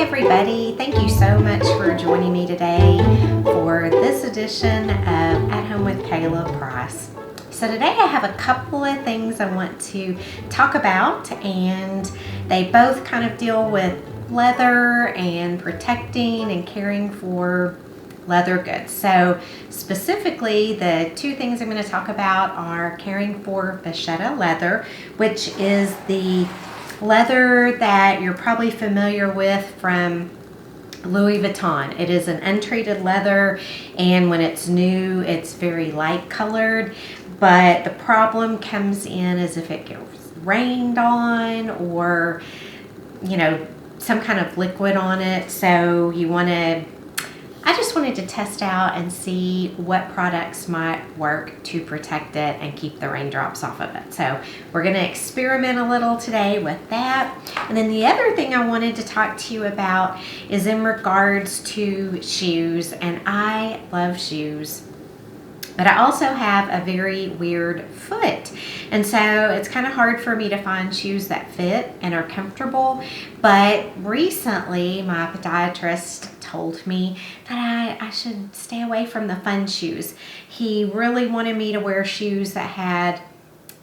everybody. Thank you so much for joining me today for this edition of At Home with Kayla Price. So today I have a couple of things I want to talk about, and they both kind of deal with leather and protecting and caring for leather goods. So specifically, the two things I'm going to talk about are caring for Vachetta leather, which is the leather that you're probably familiar with from Louis Vuitton. It is an untreated leather, and when it's new, it's very light colored, but the problem comes in as if it gets rained on or, you know, some kind of liquid on it. So I just wanted to test out and see what products might work to protect it and keep the raindrops off of it. So we're going to experiment a little today with that. And then the other thing I wanted to talk to you about is in regards to shoes. And I love shoes, but I also have a very weird foot. And so it's kind of hard for me to find shoes that fit and are comfortable. But recently, my podiatrist told me that I should stay away from the fun shoes. He really wanted me to wear shoes that had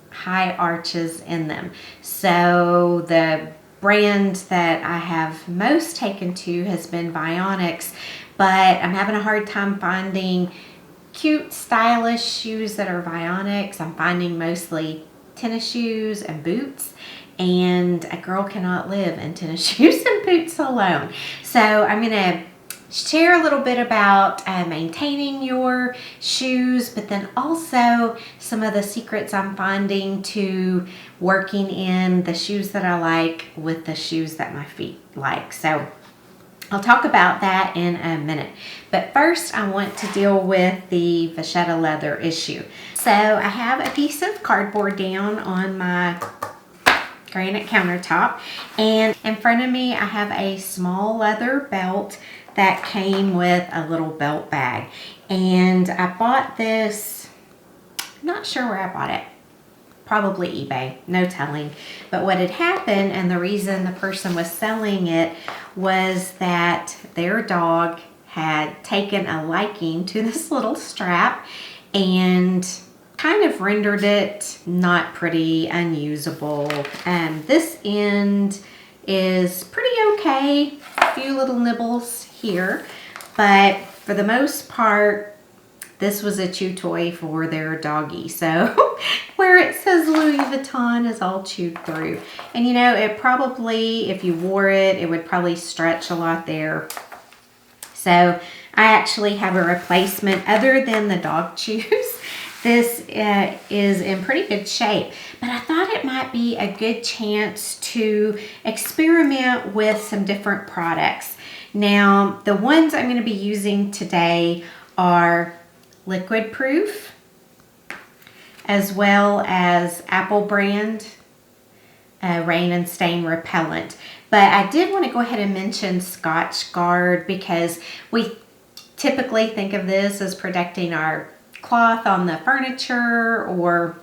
high arches in them. So the brand that I have most taken to has been Bionics, but I'm having a hard time finding cute, stylish shoes that are Bionics. I'm finding mostly tennis shoes and boots, and a girl cannot live in tennis shoes and boots alone. So I'm going to share a little bit about maintaining your shoes, but then also some of the secrets I'm finding to working in the shoes that I like with the shoes that my feet like. So I'll talk about that in a minute. But first, I want to deal with the Vachetta leather issue. So I have a piece of cardboard down on my granite countertop, and in front of me I have a small leather belt that came with a little belt bag. And I bought this, not sure where I bought it. Probably eBay, no telling. But what had happened, and the reason the person was selling it, was that their dog had taken a liking to this little strap and kind of rendered it not pretty, unusable. This end is pretty okay, a few little nibbles here, but for the most part, this was a chew toy for their doggy. So where it says Louis Vuitton is all chewed through. And you know, it probably, if you wore it, it would probably stretch a lot there. So I actually have a replacement other than the dog chews. This is in pretty good shape, but I thought it might be a good chance to experiment with some different products. Now, the ones I'm going to be using today are liquid proof, as well as Apple brand rain and stain repellent. But I did want to go ahead and mention Scotch Guard, because we typically think of this as protecting our cloth on the furniture or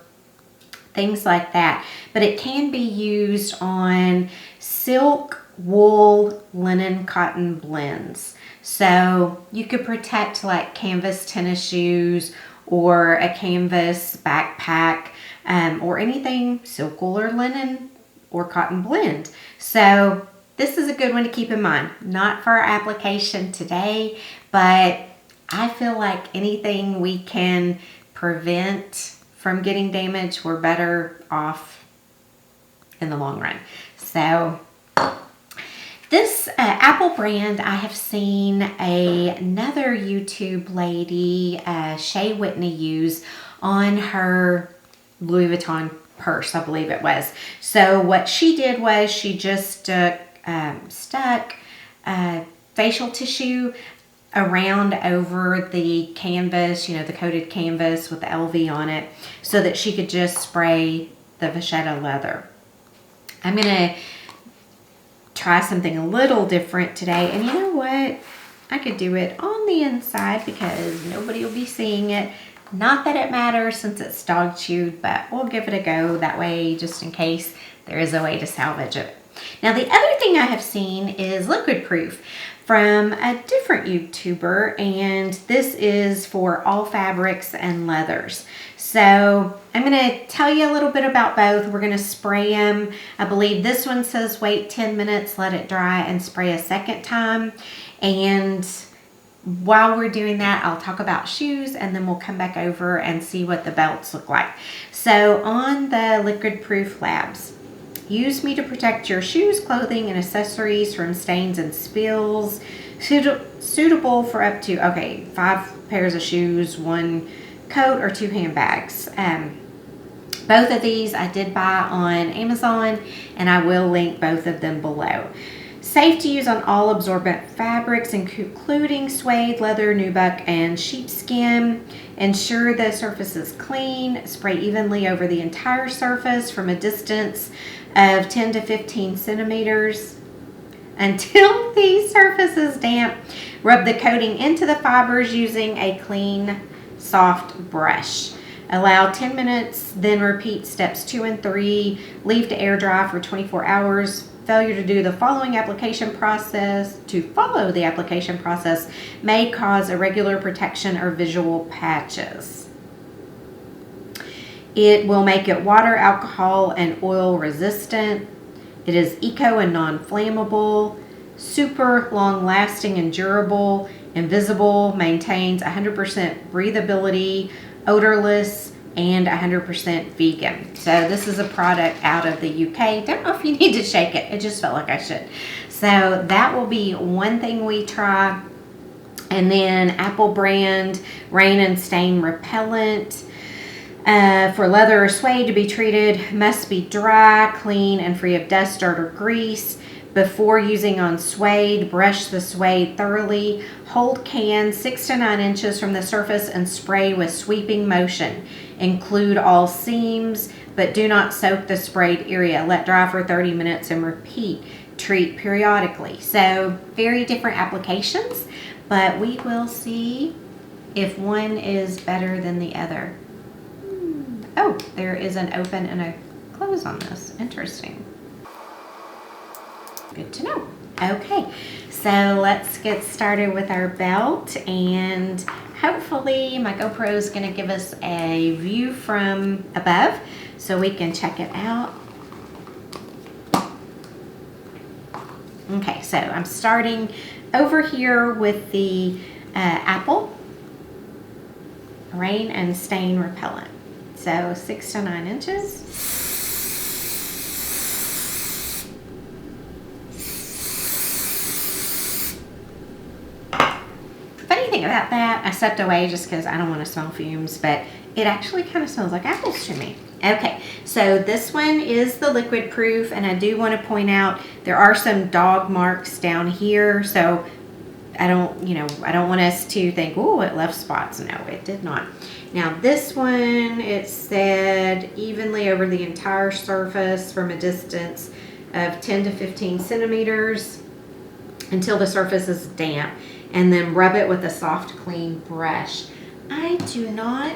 things like that, but it can be used on silk, wool, linen, cotton blends. So you could protect like canvas tennis shoes or a canvas backpack, or anything silk, wool, or linen or cotton blend. So this is a good one to keep in mind. Not for our application today, but I feel like anything we can prevent from getting damaged, we're better off in the long run. So this Apple brand, I have seen another YouTube lady, Shay Whitney, use on her Louis Vuitton purse, I believe it was. So what she did was she just stuck facial tissue around over the canvas, you know, the coated canvas with the LV on it, so that she could just spray the Vachetta leather. I'm going to try something a little different today, and you know what? I could do it on the inside because nobody will be seeing it. Not that it matters since it's dog chewed, but we'll give it a go that way, just in case there is a way to salvage it. Now the other thing I have seen is liquid proof from a different YouTuber, and this is for all fabrics and leathers. So I'm going to tell you a little bit about both. We're going to spray them. I believe this one says wait 10 minutes, let it dry, and spray a second time. And while we're doing that, I'll talk about shoes, and then we'll come back over and see what the belts look like. So on the liquid proof labs, use me to protect your shoes, clothing, and accessories from stains and spills. Suitable for up to, 5 pairs of shoes, 1 coat, or 2 handbags. Both of these I did buy on Amazon, and I will link both of them below. Safe to use on all absorbent fabrics, including suede, leather, nubuck, and sheepskin. Ensure the surface is clean. Spray evenly over the entire surface from a distance of 10 to 15 centimeters. Until the surface is damp, rub the coating into the fibers using a clean, soft brush. Allow 10 minutes, then repeat steps 2 and 3. Leave to air dry for 24 hours. Failure to do the following application process, may cause irregular protection or visual patches. It will make it water, alcohol, and oil resistant. It is eco and non-flammable, super long lasting and durable, invisible, maintains 100% breathability, odorless, and 100% vegan. So this is a product out of the UK. Don't know if you need to shake it. It just felt like I should. So that will be one thing we try. And then Apple brand rain and stain repellent. For leather or suede to be treated, must be dry, clean, and free of dust, dirt, or grease. Before using on suede, brush the suede thoroughly. Hold can 6 to 9 inches from the surface and spray with sweeping motion. Include all seams, but do not soak the sprayed area. Let dry for 30 minutes and repeat. Treat periodically. So very different applications, but we will see if one is better than the other. Oh, there is an open and a close on this. Interesting. Good to know. Okay, so let's get started with our belt, and hopefully my GoPro is going to give us a view from above so we can check it out. Okay, so I'm starting over here with the Apple rain and stain repellent. So 6 to 9 inches. Funny thing about that, I stepped away just because I don't want to smell fumes, but it actually kind of smells like apples to me. Okay, so this one is the liquid proof, and I do want to point out there are some dog marks down here, so I don't want us to think, oh, it left spots. No, it did not. Now this one, it said evenly over the entire surface from a distance of 10 to 15 centimeters until the surface is damp, and then rub it with a soft, clean brush. I do not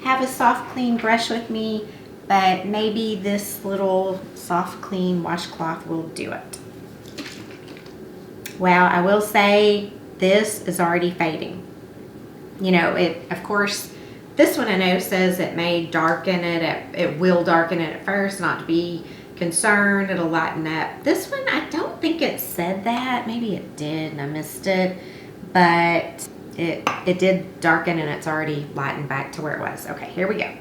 have a soft, clean brush with me, but maybe this little soft, clean washcloth will do it. Well, I will say this is already fading. You know, of course, this one I know says it may darken it. It will darken it at first, not to be concerned. It'll lighten up. This one, I don't think it said that. Maybe it did and I missed it. But it did darken and it's already lightened back to where it was. Okay, here we go.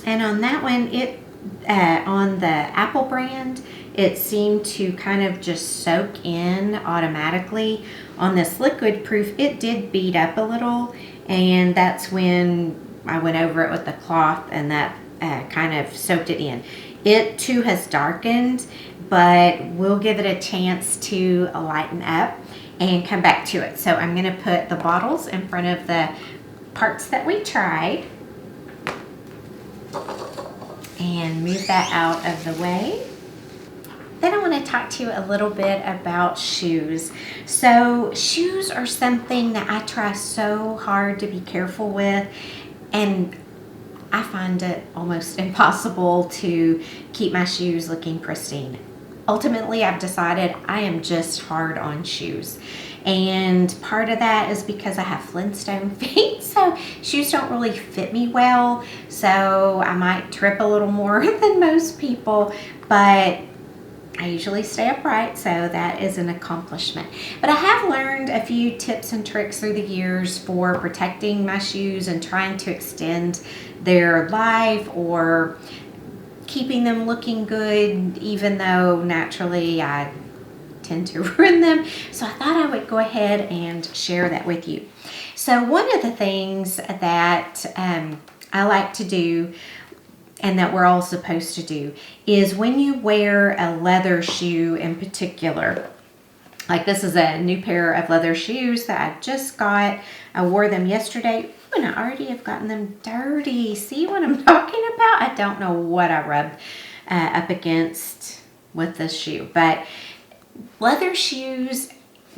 And on that one, on the Apple brand, it seemed to kind of just soak in automatically. On this liquid proof, it did bead up a little, and that's when I went over it with the cloth, and that kind of soaked it in. It too has darkened, but we'll give it a chance to lighten up. and come back to it. So I'm going to put the bottles in front of the parts that we tried and move that out of the way. Then I want to talk to you a little bit about shoes. So shoes are something that I try so hard to be careful with, and I find it almost impossible to keep my shoes looking pristine. Ultimately, I've decided I am just hard on shoes. And part of that is because I have Flintstone feet, so shoes don't really fit me well. So I might trip a little more than most people, but I usually stay upright, so that is an accomplishment. But I have learned a few tips and tricks through the years for protecting my shoes and trying to extend their life or keeping them looking good, even though naturally I tend to ruin them. So I thought I would go ahead and share that with you. So one of the things that I like to do, and that we're all supposed to do, is when you wear a leather shoe in particular, like this is a new pair of leather shoes that I just got. I wore them yesterday and I already have gotten them dirty. See what I'm talking about? I don't know what I rubbed up against with this shoe, but leather shoes,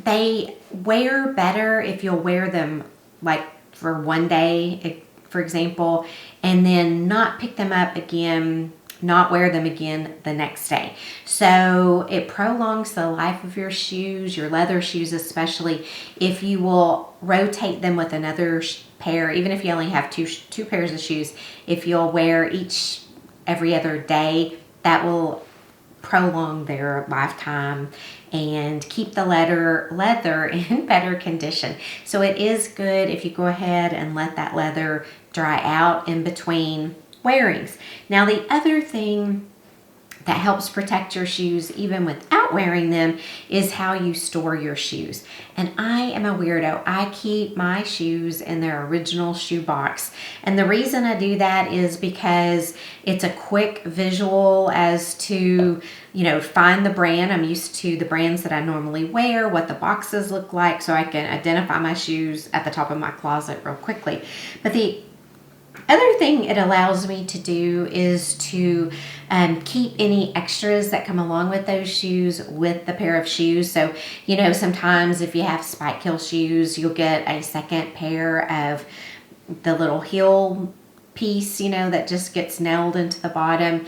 they wear better if you'll wear them like for one day, for example, and then not pick them up again, not wear them again the next day. So it prolongs the life of your shoes, your leather shoes especially, if you will rotate them with another pair, even if you only have two pairs of shoes. If you'll wear each every other day, that will prolong their lifetime and keep the leather in better condition. So it is good if you go ahead and let that leather dry out in between wearings. Now the other thing that helps protect your shoes even without wearing them is how you store your shoes. And I am a weirdo. I keep my shoes in their original shoe box. And the reason I do that is because it's a quick visual as to, find the brand. I'm used to the brands that I normally wear, what the boxes look like, so I can identify my shoes at the top of my closet real quickly. But the other thing it allows me to do is to keep any extras that come along with those shoes with the pair of shoes. So, sometimes if you have spike heel shoes, you'll get a second pair of the little heel piece, that just gets nailed into the bottom.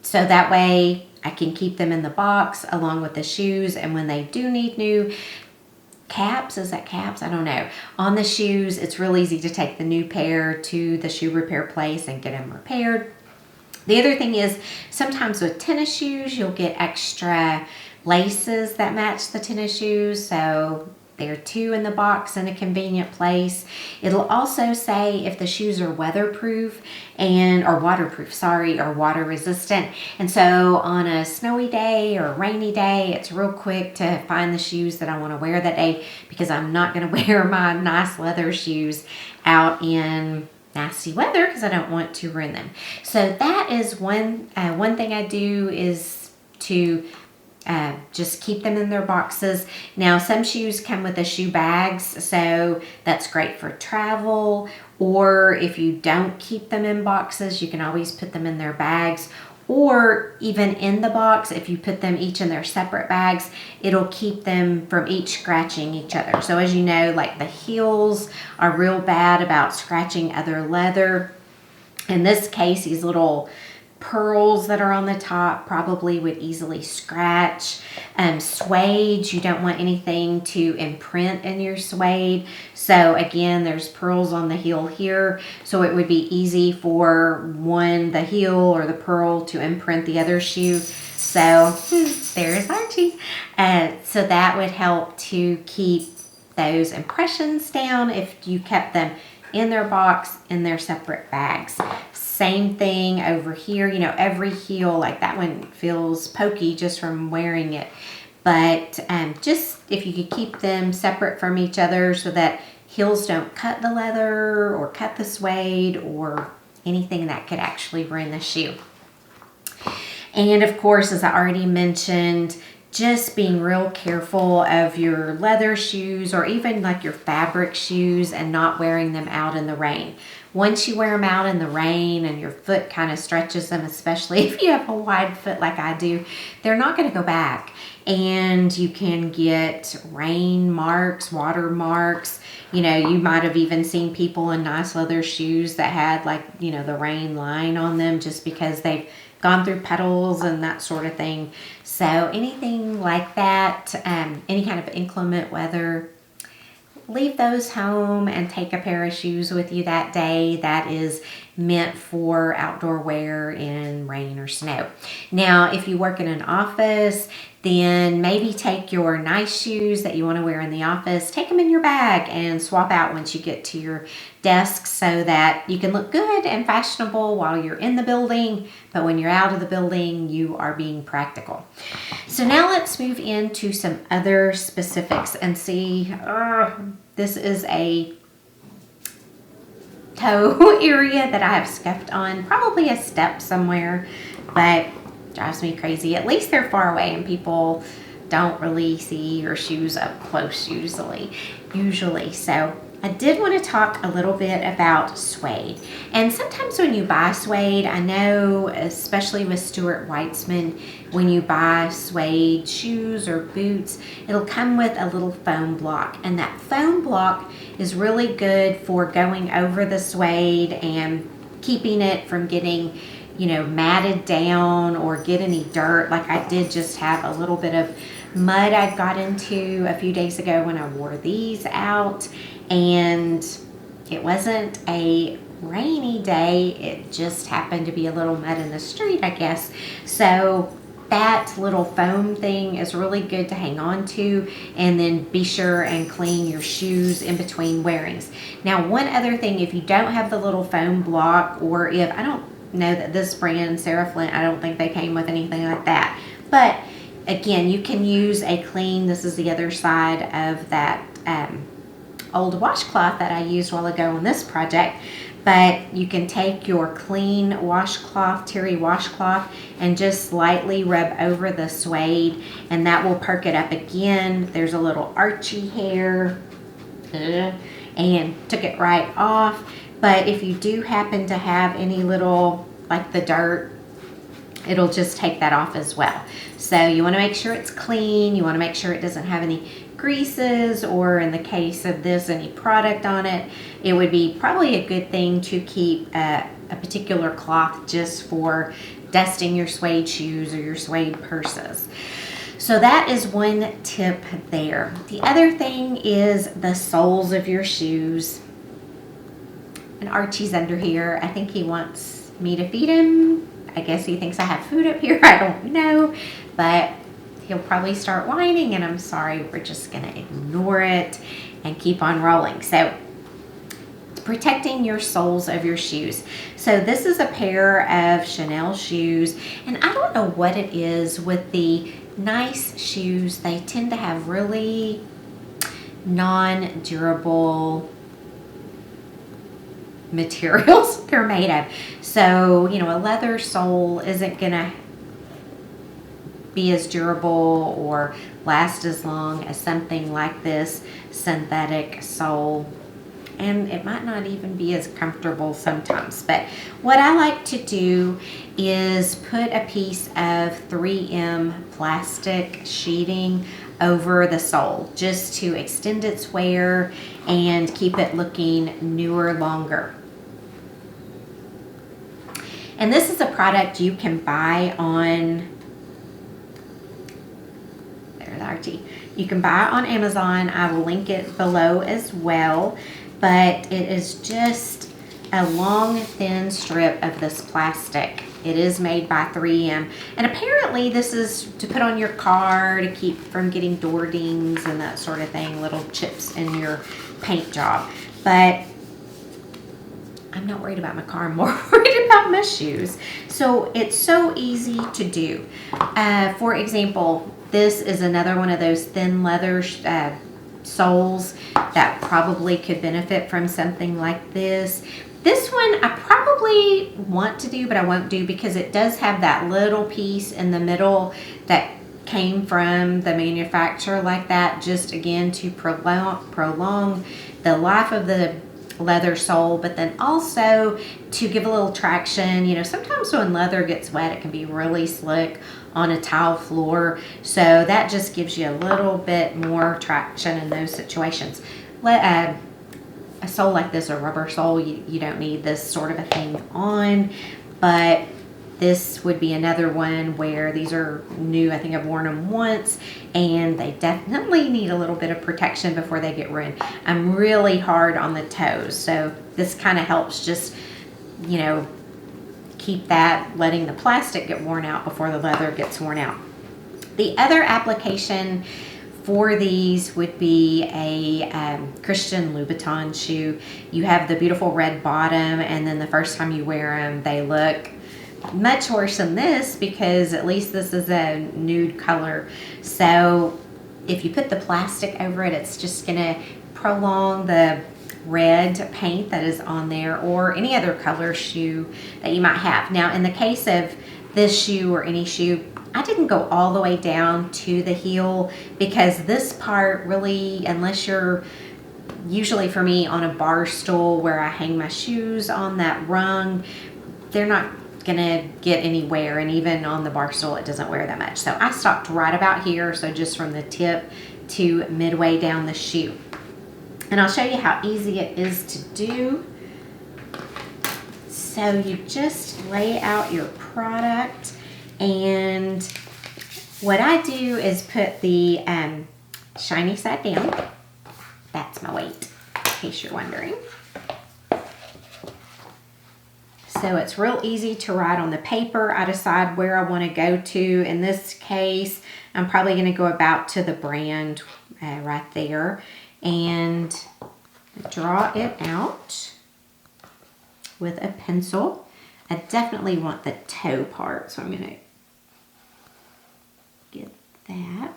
So that way I can keep them in the box along with the shoes. And when they do need new caps, is that caps? I don't know. On the shoes, it's real easy to take the new pair to the shoe repair place and get them repaired. The other thing is sometimes with tennis shoes, you'll get extra laces that match the tennis shoes. So there are two in the box in a convenient place. It'll also say if the shoes are weatherproof or water resistant. And so on a snowy day or a rainy day, it's real quick to find the shoes that I want to wear that day, because I'm not going to wear my nice leather shoes out in nasty weather because I don't want to ruin them. So that is one thing I do, is to just keep them in their boxes. Now, some shoes come with the shoe bags, so that's great for travel. Or if you don't keep them in boxes, you can always put them in their bags. Or even in the box, if you put them each in their separate bags, it'll keep them from each scratching each other. So as you know, like the heels are real bad about scratching other leather. In this case, these little pearls that are on the top probably would easily scratch. Suede, you don't want anything to imprint in your suede. So again, there's pearls on the heel here, so it would be easy for the heel or the pearl to imprint the other shoe. So there's Archie. So that would help to keep those impressions down if you kept them in their box, in their separate bags. Same thing over here, every heel, like that one feels pokey just from wearing it. But just if you could keep them separate from each other so that heels don't cut the leather or cut the suede or anything that could actually ruin the shoe. And of course, as I already mentioned, just being real careful of your leather shoes or even like your fabric shoes and not wearing them out in the rain. Once you wear them out in the rain and your foot kind of stretches them, especially if you have a wide foot like I do, they're not going to go back. And you can get rain marks, water marks. You know, you might have even seen people in nice leather shoes that had like, you know, the rain line on them just because they've gone through puddles and that sort of thing. So anything like that, any kind of inclement weather, leave those home and take a pair of shoes with you that day that is meant for outdoor wear in rain or snow. Now, if you work in an office, then maybe take your nice shoes that you want to wear in the office, take them in your bag and swap out once you get to your desk so that you can look good and fashionable while you're in the building, but when you're out of the building, you are being practical. So now let's move into some other specifics and see, this is a toe area that I have scuffed on, probably a step somewhere, but drives me crazy. At least they're far away and people don't really see your shoes up close usually. So I did want to talk a little bit about suede. And sometimes when you buy suede, I know, especially with Stuart Weitzman, when you buy suede shoes or boots, it'll come with a little foam block. And that foam block is really good for going over the suede and keeping it from getting, you know, matted down or get any dirt. Like I did just have a little bit of mud I got into a few days ago when I wore these out, and it wasn't a rainy day, it just happened to be a little mud in the street, I guess. So that little foam thing is really good to hang on to, and then be sure and clean your shoes in between wearings. Now, one other thing, if you don't have the little foam block, or if, I don't know that this brand, Sarah Flint, I don't think they came with anything like that, but again, you can use a clean, this is the other side of that old washcloth that I used a while ago on this project, but you can take your clean washcloth, terry washcloth, and just slightly rub over the suede, and that will perk it up again. There's a little archy hair, and took it right off. But if you do happen to have any little, like the dirt, it'll just take that off as well. So you want to make sure it's clean. You want to make sure it doesn't have any greases, or in the case of this, any product on it. It would be probably a good thing to keep a particular cloth just for dusting your suede shoes or your suede purses. So that is one tip there. The other thing is the soles of your shoes. And Archie's under here. I think he wants me to feed him. I guess he thinks I have food up here. I don't know. But he'll probably start whining, and I'm sorry. We're just going to ignore it and keep on rolling. So protecting your soles of your shoes. So this is a pair of Chanel shoes. And I don't know what it is with the nice shoes. They tend to have really non-durable materials they're made of. So, you know, a leather sole isn't gonna be as durable or last as long as something like this synthetic sole, and it might not even be as comfortable sometimes. But what I like to do is put a piece of 3M plastic sheeting over the sole just to extend its wear and keep it looking newer longer. And this is a product you can buy on, there's Archie. You can buy it on Amazon. I will link it below as well. But it is just a long, thin strip of this plastic. It is made by 3M. And apparently this is to put on your car to keep from getting door dings and that sort of thing, little chips in your paint job. But I'm not worried about my car, I'm more worried about my shoes. So it's so easy to do. For example, this is another one of those thin leather soles that probably could benefit from something like this. This one I probably want to do, but I won't do because it does have that little piece in the middle that came from the manufacturer like that, just again to prolong the life of the leather sole, but then also to give a little traction. You know, sometimes when leather gets wet, it can be really slick on a tile floor, so that just gives you a little bit more traction in those situations. A sole like this, a rubber sole, you don't need this sort of a thing on, but this would be another one where these are new. I think I've worn them once, and they definitely need a little bit of protection before they get ruined. I'm really hard on the toes, so this kind of helps just, you know, keep that, letting the plastic get worn out before the leather gets worn out. The other application for these would be a Christian Louis Vuitton shoe. You have the beautiful red bottom, and then the first time you wear them, they look much worse than this, because at least this is a nude color. So if you put the plastic over it, it's just gonna prolong the red paint that is on there, or any other color shoe that you might have. Now, in the case of this shoe or any shoe, I didn't go all the way down to the heel, because this part really, unless you're usually, for me, on a bar stool where I hang my shoes on that rung, they're not gonna get any wear, and even on the bar stool it doesn't wear that much. So I stopped right about here, so just from the tip to midway down the shoe. And I'll show you how easy it is to do. So you just lay out your product, and what I do is put the shiny side down. That's my weight, in case you're wondering. So it's real easy to write on the paper. I decide where I want to go to. In this case, I'm probably going to go about to the brand right there, and draw it out with a pencil. I definitely want the toe part, so I'm going to get that.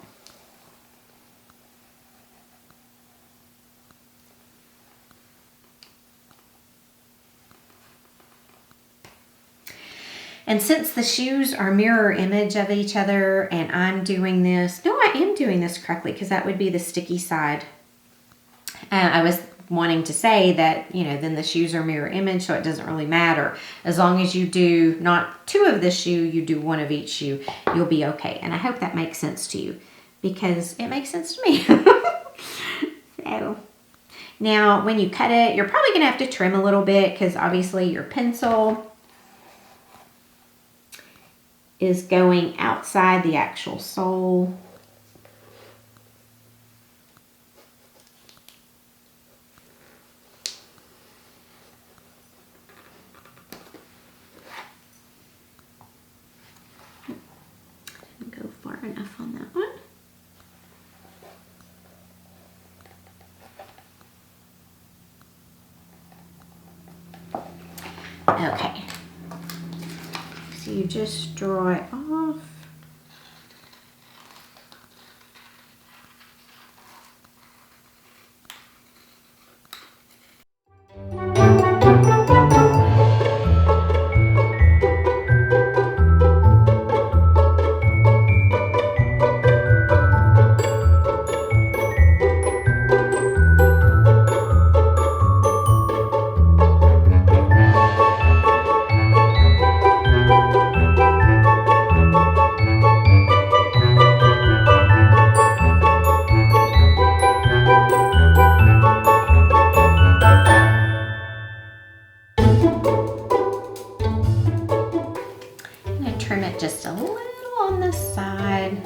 And since the shoes are mirror image of each other, and I'm doing this, no, I am doing this correctly, because that would be the sticky side. I was wanting to say that, you know, then the shoes are mirror image, so it doesn't really matter. As long as you do not two of the shoe, you do one of each shoe, you'll be okay. And I hope that makes sense to you, because it makes sense to me. So now when you cut it, you're probably going to have to trim a little bit, because obviously your pencil is going outside the actual sole. Didn't go far enough on that one. Okay. So you just draw it off. Trim it just a little on the side.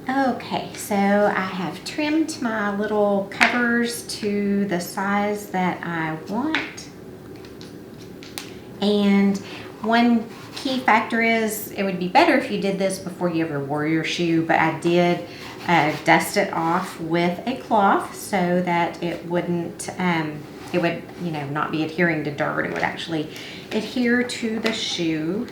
Okay, so I have trimmed my little covers to the size that I want. And one key factor is, it would be better if you did this before you ever wore your shoe, but I did dust it off with a cloth so that it wouldn't, it would, you know, not be adhering to dirt. It would actually adhere to the shoe.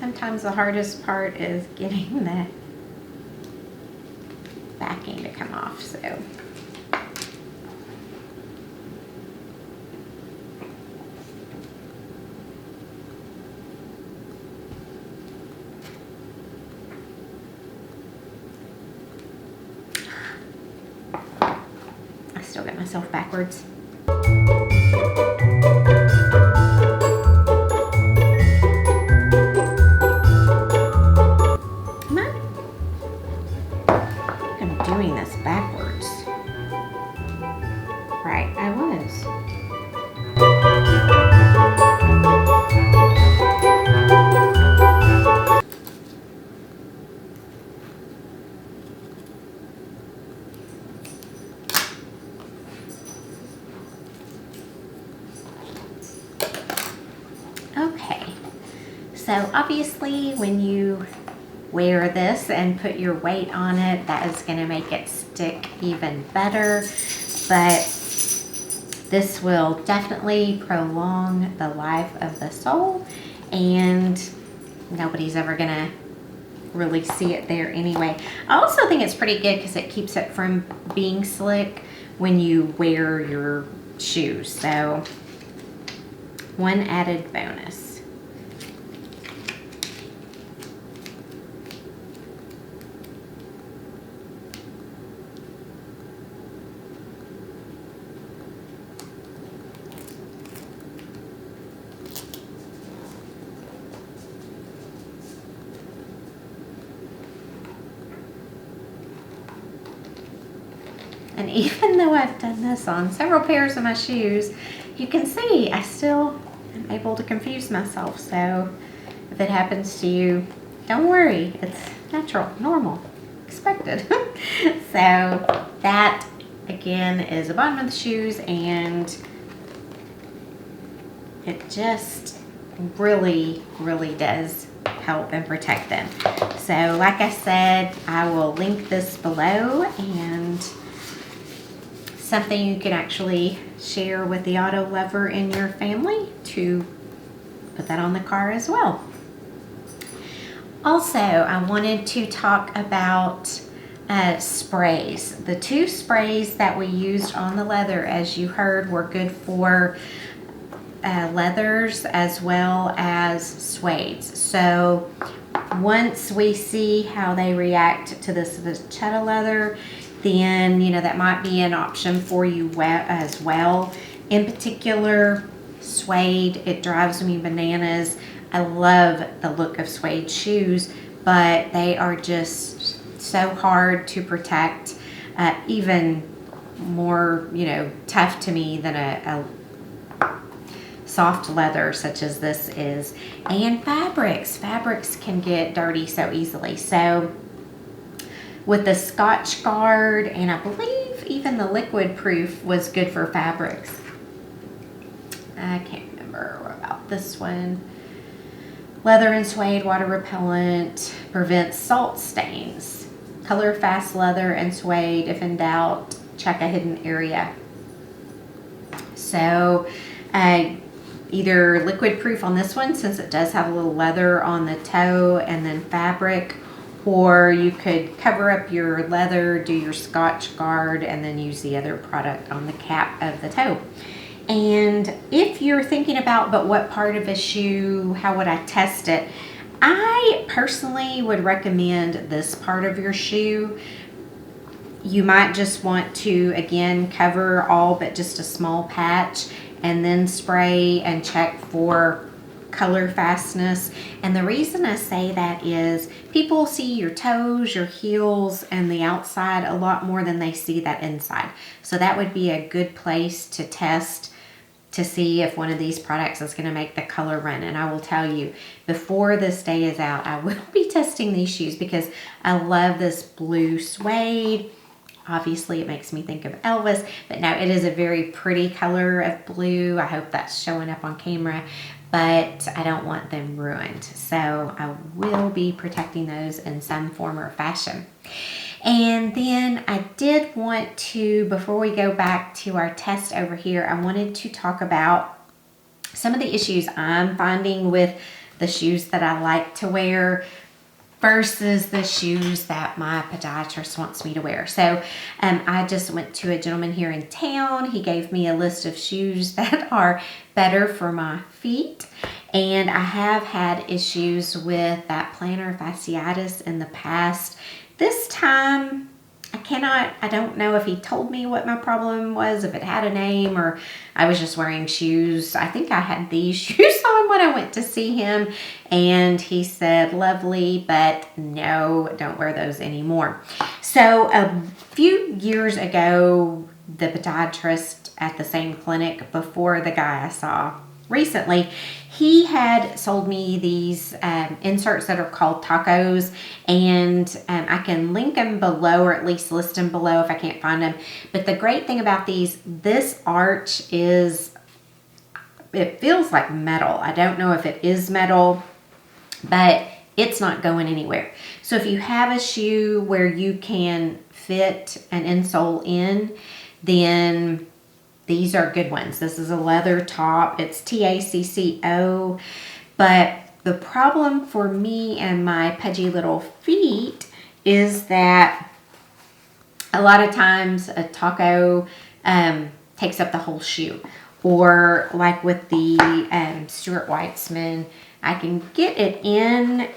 sometimes the hardest part is getting the backing to come off. So I still got myself backwards. Doing this backwards. Right, I was. Okay, so obviously when you wear this and put your weight on it, that is going to make it stick even better, but this will definitely prolong the life of the sole, and nobody's ever going to really see it there anyway. I also think it's pretty good because it keeps it from being slick when you wear your shoes, so one added bonus. And even though I've done this on several pairs of my shoes, you can see I still am able to confuse myself. So if it happens to you, don't worry. It's natural, normal, expected. So that, again, is the bottom of the shoes, and it just really, really does help and protect them. So like I said, I will link this below, and something you can actually share with the auto lover in your family to put that on the car as well. Also, I wanted to talk about sprays. The two sprays that we used on the leather, as you heard, were good for leathers as well as suedes. So once we see how they react to this Vachetta leather, then that might be an option for you as well. In particular, suede, it drives me bananas. I love the look of suede shoes, but they are just so hard to protect, even more tough to me than a soft leather such as this is. And fabrics can get dirty so easily. So with the Scotch Guard, and I believe even the liquid proof was good for fabrics. I can't remember about this one. Leather and suede water repellent, prevents salt stains. Color fast leather and suede, if in doubt, check a hidden area. So either liquid proof on this one, since it does have a little leather on the toe, and then fabric, or you could cover up your leather, do your Scotch Guard, and then use the other product on the cap of the toe. And if you're thinking about, but what part of a shoe, how would I test it? I personally would recommend this part of your shoe. You might just want to, again, cover all but just a small patch, and then spray and check for color fastness. And the reason I say that is people see your toes, your heels, and the outside a lot more than they see that inside. So that would be a good place to test to see if one of these products is going to make the color run. And I will tell you, before this day is out, I will be testing these shoes because I love this blue suede. Obviously, it makes me think of Elvis, but no, it is a very pretty color of blue. I hope that's showing up on camera, but I don't want them ruined. So I will be protecting those in some form or fashion. And then I did want to, before we go back to our test over here, I wanted to talk about some of the issues I'm finding with the shoes that I like to wear versus the shoes that my podiatrist wants me to wear. So I just went to a gentleman here in town. He gave me a list of shoes that are better for my feet. And I have had issues with that plantar fasciitis in the past. This time, I don't know if he told me what my problem was, if it had a name, or I was just wearing shoes. I think I had these shoes on when I went to see him, and he said, lovely, but no, don't wear those anymore. So a few years ago, the podiatrist at the same clinic before the guy I saw recently, he had sold me these inserts that are called tacos, and I can link them below, or at least list them below if I can't find them. But the great thing about these, this arch it feels like metal. I don't know if it is metal, but it's not going anywhere. So if you have a shoe where you can fit an insole in, then these are good ones. This is a leather top. It's TACCO. But the problem for me and my pudgy little feet is that a lot of times a taco takes up the whole shoe. Or like with the Stuart Weitzman, I can get it in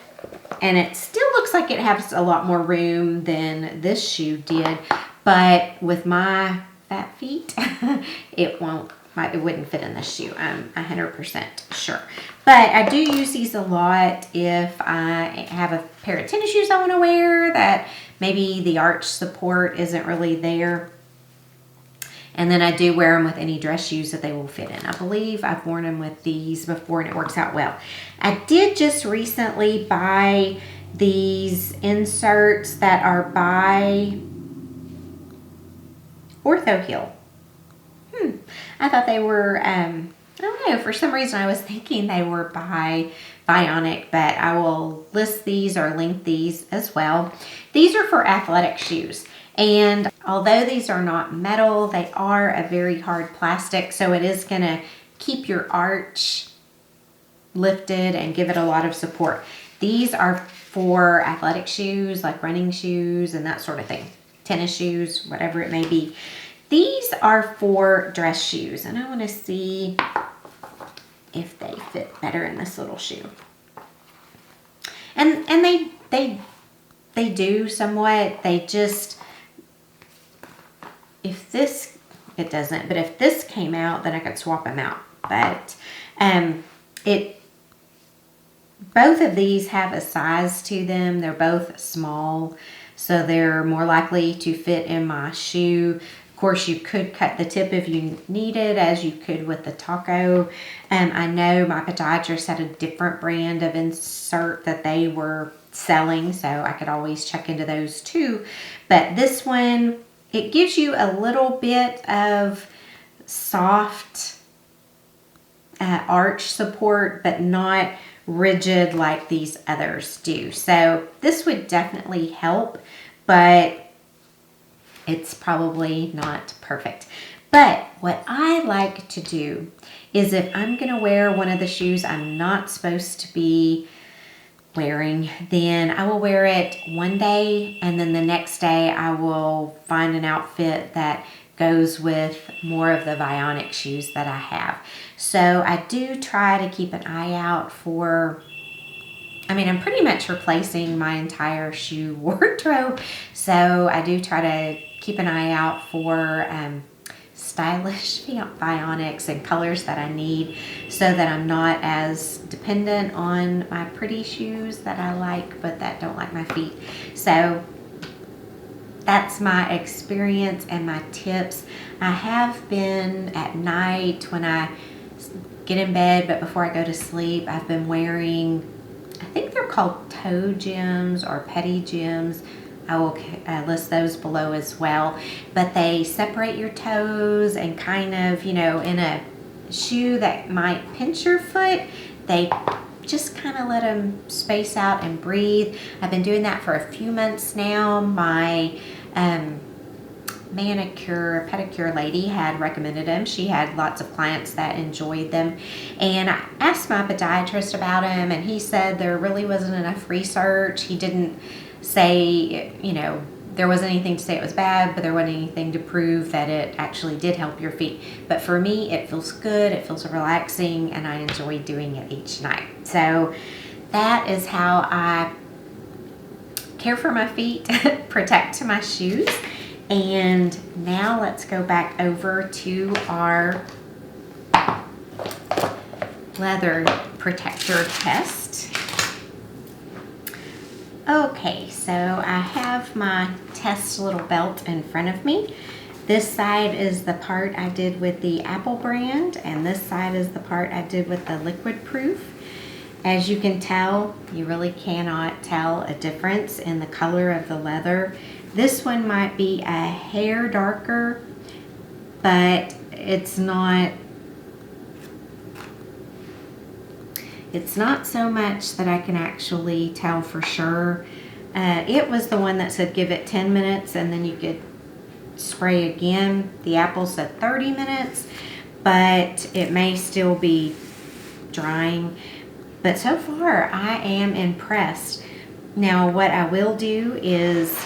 and it still looks like it has a lot more room than this shoe did. But with my fat feet, it wouldn't fit in this shoe. I'm 100% sure. But I do use these a lot if I have a pair of tennis shoes I want to wear that maybe the arch support isn't really there. And then I do wear them with any dress shoes that they will fit in. I believe I've worn them with these before and it works out well. I did just recently buy these inserts that are by Ortho Heel. I thought they were, I don't know, for some reason I was thinking they were by Bionic, but I will list these or link these as well. These are for athletic shoes. And although these are not metal, they are a very hard plastic, so it is going to keep your arch lifted and give it a lot of support. These are for athletic shoes, like running shoes and that sort of thing. Tennis shoes, whatever it may be. These are for dress shoes, and I want to see if they fit better in this little shoe. And they do somewhat. They just, if this, it doesn't, but if this came out, then I could swap them out. But both of these have a size to them. They're both small, so they're more likely to fit in my shoe. Of course, you could cut the tip if you needed, as you could with the taco. I know my podiatrist had a different brand of insert that they were selling, so I could always check into those too. But this one, it gives you a little bit of soft arch support, but not rigid like these others do. So this would definitely help, but it's probably not perfect. But what I like to do is, if I'm going to wear one of the shoes I'm not supposed to be wearing, then I will wear it one day, and then the next day I will find an outfit that goes with more of the Bionic shoes that I have. So I do try to keep an eye out for, I'm pretty much replacing my entire shoe wardrobe, so I do try to keep an eye out for stylish Bionics and colors that I need, so that I'm not as dependent on my pretty shoes that I like but that don't like my feet. So that's my experience and my tips. I have been at night when I get in bed, but before I go to sleep, I've been wearing, I think they're called toe gems or petty gems. I will list those below as well. But they separate your toes, and kind of, in a shoe that might pinch your foot, they just kind of let them space out and breathe. I've been doing that for a few months now. My manicure, pedicure lady had recommended them. She had lots of clients that enjoyed them. And I asked my podiatrist about them, and he said there really wasn't enough research. He didn't say, you know, there wasn't anything to say it was bad, but there wasn't anything to prove that it actually did help your feet. But for me, it feels good, it feels relaxing, and I enjoy doing it each night. So that is how I care for my feet, protect my shoes. And now let's go back over to our leather protector test. Okay, so I have my test little belt in front of me. This side is the part I did with the Apple brand, and this side is the part I did with the liquid proof. As you can tell, you really cannot tell a difference in the color of the leather. This one might be a hair darker, but it's not so much that I can actually tell for sure. It was the one that said give it 10 minutes and then you could spray again. The Apple said 30 minutes, but it may still be drying. But so far, I am impressed. Now, what I will do is,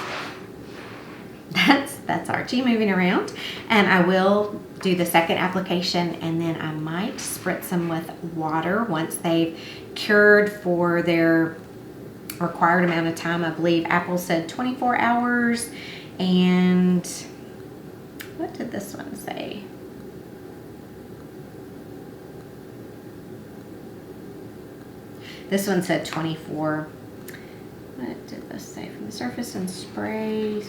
that's Archie moving around, and I will do the second application, and then I might spritz them with water once they've cured for their required amount of time. I believe Apple said 24 hours, and what did this one say? This one said 24. What did this say? From the surface and spray.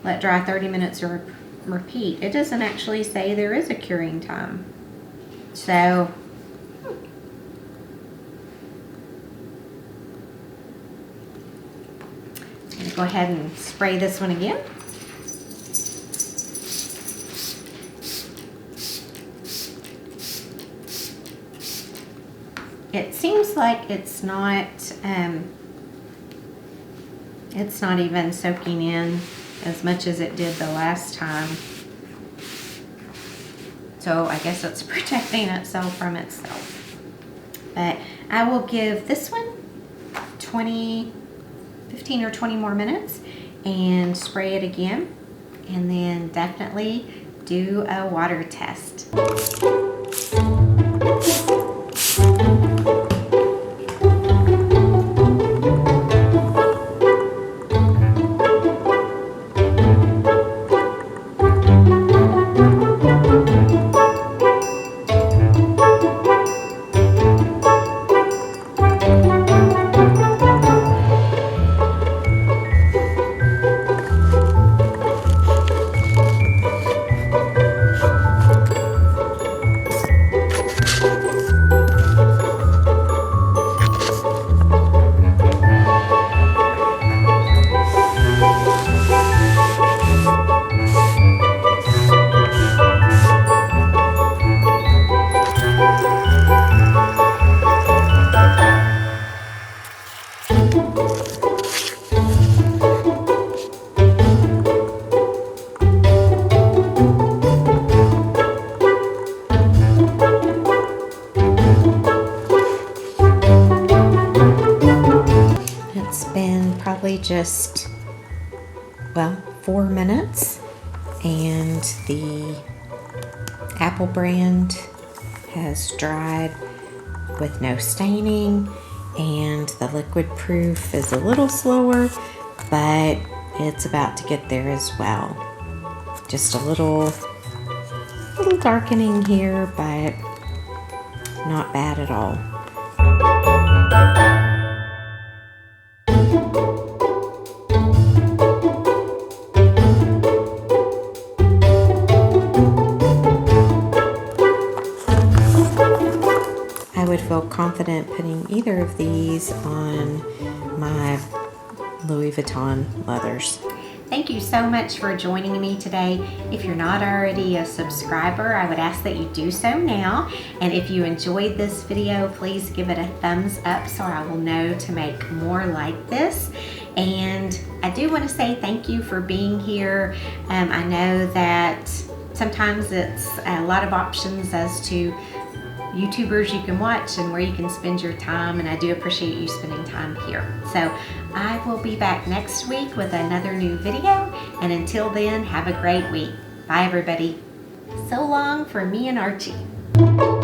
Let dry 30 minutes or repeat. It doesn't actually say there is a curing time. So, I'm going to go ahead and spray this one again. It seems like it's not even soaking in as much as it did the last time. So I guess it's protecting itself from itself. But I will give this one 15 or 20 more minutes and spray it again, and then definitely do a water test. Just, well, 4 minutes, and the Apple brand has dried with no staining, and the liquid proof is a little slower, but it's about to get there as well. Just a little darkening here, but not bad at all. I would feel confident putting either of these on my Louis Vuitton leathers. Thank you so much for joining me today. If you're not already a subscriber, I would ask that you do so now. And if you enjoyed this video, please give it a thumbs up so I will know to make more like this. And I do want to say thank you for being here. I know that sometimes it's a lot of options as to YouTubers you can watch and where you can spend your time, and I do appreciate you spending time here. So I will be back next week with another new video, and until then, have a great week. Bye everybody. So long for me and Archie.